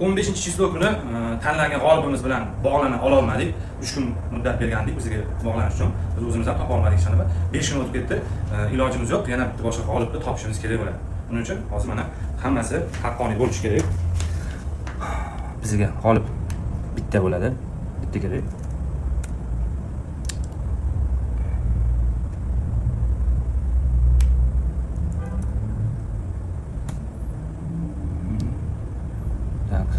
15 chislo kuni tanlangan g'olibimiz bilan bog'lana ololmadik. 3 kun muddat bergandik bizga bog'lanish uchun. Biz o'zimiz ham topa olmadik ishni. 5 kun o'tib ketdi. Ilojimiz yo'q. Yana bitta boshqa g'olibni topishimiz kerak bo'ladi. Buning uchun hozir mana hammasi haqqoniy bo'lishi kerak. Bizga g'olib bitta bo'ladi. Bitta kerak. Tak.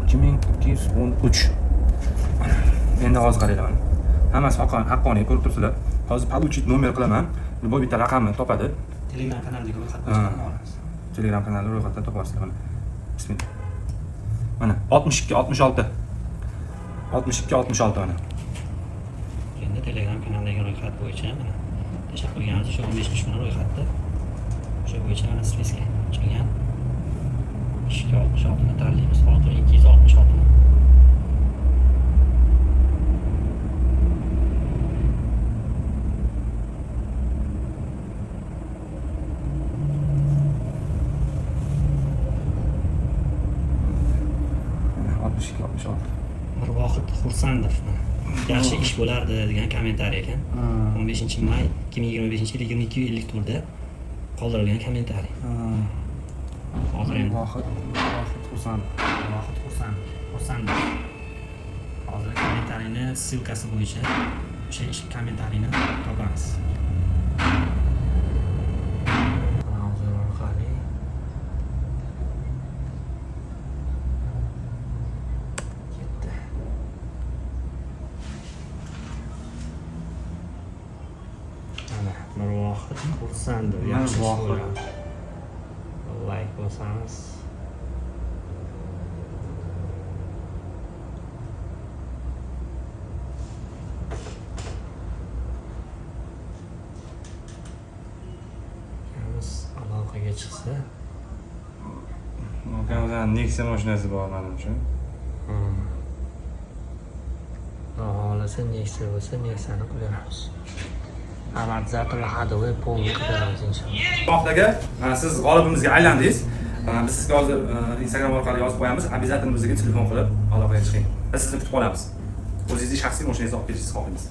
2213. Endi hozir qaranglar. Hammasi haqqoniy ko'rib turibsizlar. Hozir получить nomer qilaman. Bu bitta raqamni topadi. Telegram kanaliga ro'yxatdan olasiz. Telegram kanali ro'yxatdan topasizlar mana. Bismillah. Mana 62 66. 62 66 mana. Endi Telegram kanaliga ro'yxat bo'yicha mana tashlab qo'yganmiz o'sha 15 kuni ro'yxatda. O'sha bo'yicha mana spiska chiqgan. 266 ni tanlaymiz. Hozir 266. Mirvohid Xursandov yaxshi ish bo'lardi degan kommentariy ekan. 15-may 2025-yil 22:54 da qoldirilgan kommentariy. Hozir endi Mirvohid Xursandov. Hozir kommentariyni ssilkasi bo'yicha o'sha ish kommentariyni topamiz. Hozir orqali Mirvohid Xursandov yaxshi ish bo'ladi. Like bosamiz. Aloqaga chiqsa. Mukammal Nexia mashinasi bor men uchun. Xohlasa Nexia bo'lsa Nexia'ni qo'yamiz. Amortizatorlar hadovey polni qilamiz inshaalloh. Vaqtdagi siz g'olibimizga aylandingiz. Biz sizga hozir Instagram orqali yozib qo'yamiz. Обязательно bizga telefon qilib aloqaga chiqing. Biz sizni kutib qolamiz. O'zingizning shaxsiy mashinangizni olib kelishingizni xohlaymiz.